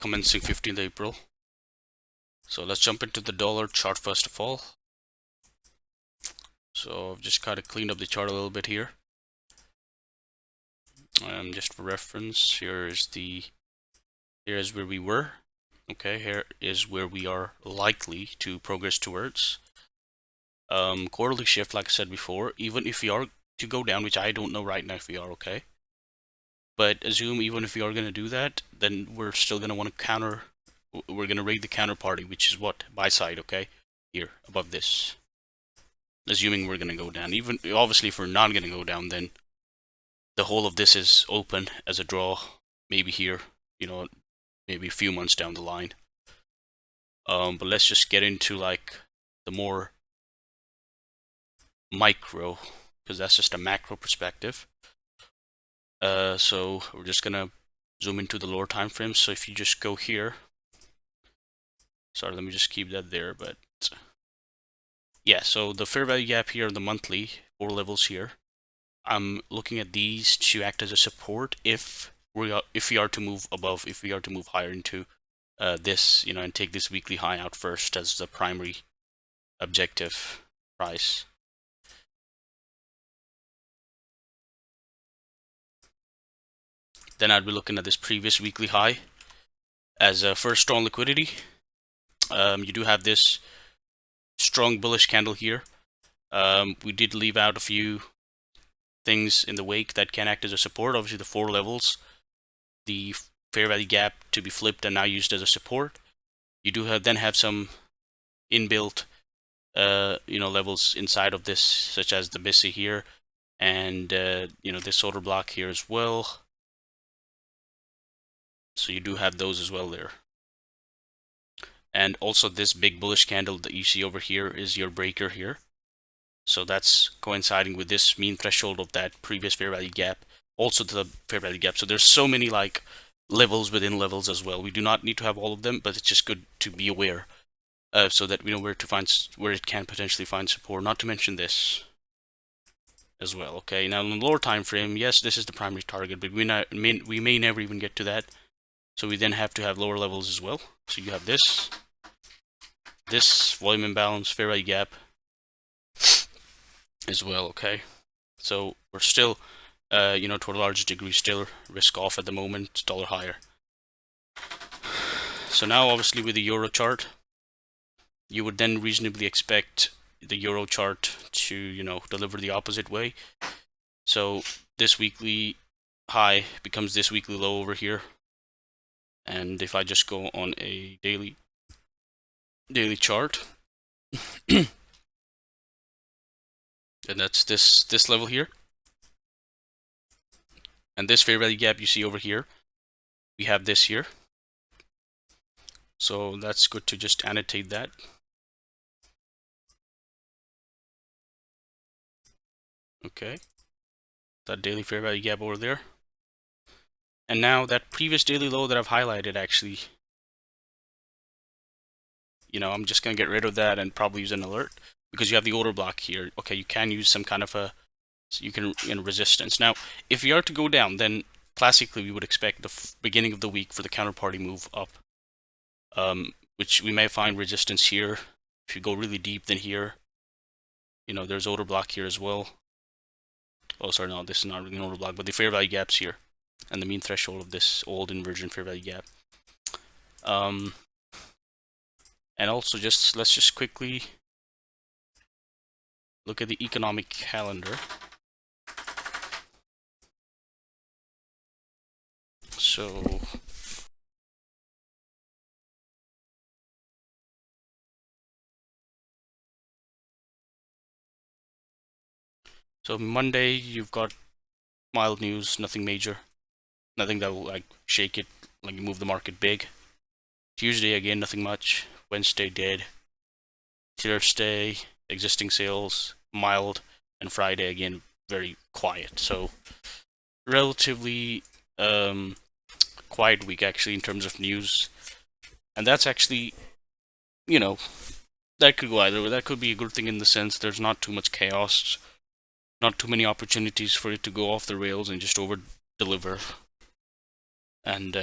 commencing 15th April. So let's jump into the dollar chart first of all. So I've just kind of cleaned up the chart a little bit here. Just for reference, here is where we were. Okay, here is where we are likely to progress towards. Quarterly shift, like I said before, even if we are to go down, which I don't know right now if we are, okay. But assume even if we are going to do that, then we're still going to want to counter, we're going to rate the counterparty, which is what? Buy side, okay? Here, above this. Assuming we're going to go down. Even, obviously, if we're not going to go down, then the whole of this is open as a draw, maybe here, you know, maybe a few months down the line. But let's just get into like the more micro, because that's just a macro perspective. So we're just gonna zoom into the lower time frames. So if you just go here, sorry, let me just keep that there. But yeah, so the fair value gap here, the monthly 4 levels here. I'm looking at these to act as a support if we are to move above, if we are to move higher into this, you know, and take this weekly high out first as the primary objective price. Then I'd be looking at this previous weekly high as a first strong liquidity. You do have this strong bullish candle here. We did leave out a few things in the wake that can act as a support. Obviously the 4 levels, the fair value gap to be flipped and now used as a support. You do then have some inbuilt levels inside of this, such as the BISI here, and this order block here as well. So you do have those as well there. And also this big bullish candle that you see over here is your breaker here. So that's coinciding with this mean threshold of that previous fair value gap, also to the fair value gap. So there's so many like levels within levels as well. We do not need to have all of them, but it's just good to be aware so that we know where it can potentially find support. Not to mention this as well. Okay, now in the lower time frame, yes, this is the primary target, but we may never even get to that. So we then have to have lower levels as well. So you have this volume imbalance, fair value gap as well. Okay, so we're still, to a large degree, still risk off at the moment, dollar higher. So now, obviously, with the euro chart, you would then reasonably expect the euro chart to, deliver the opposite way. So this weekly high becomes this weekly low over here. And if I just go on a daily chart, and that's this level here, and this fair value gap you see over here, we have this here. So that's good to just annotate that. Okay, that daily fair value gap over there. And now that previous daily low that I've highlighted, actually, I'm just going to get rid of that and probably use an alert, because you have the order block here. Okay, you can use some kind of resistance. Now, if we are to go down, then classically we would expect the beginning of the week for the counterparty move up, which we may find resistance here. If you go really deep, then here, there's order block here as well. Oh, sorry, no, this is not really an order block, but the fair value gaps here, and the mean threshold of this old inversion fair value gap. And also let's just quickly look at the economic calendar. So Monday you've got mild news, nothing major, nothing that will like shake it, like move the market big. Tuesday again, nothing much. Wednesday dead. Thursday existing sales mild, and Friday again very quiet. So relatively quiet week actually in terms of news, and that's actually, that could go either way. That could be a good thing in the sense there's not too much chaos, not too many opportunities for it to go off the rails and just over deliver. And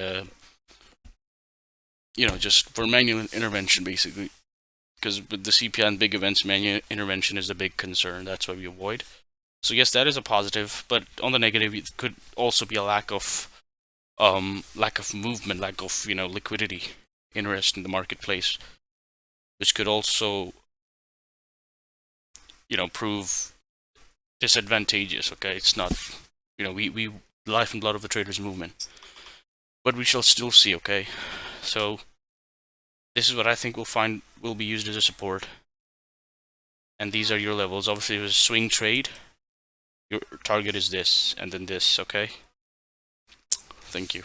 just for manual intervention basically. Because with the CPI and big events, manual intervention is a big concern. That's why we avoid. So yes, that is a positive, but on the negative, it could also be a lack of movement, lack of liquidity, interest in the marketplace, which could also prove disadvantageous. Okay, it's not we life and blood of the traders movement, but we shall still see. Okay, so this is what I think will be used as a support, and these are your levels. Obviously, if it's a swing trade, your target is this and then this. Okay, thank you.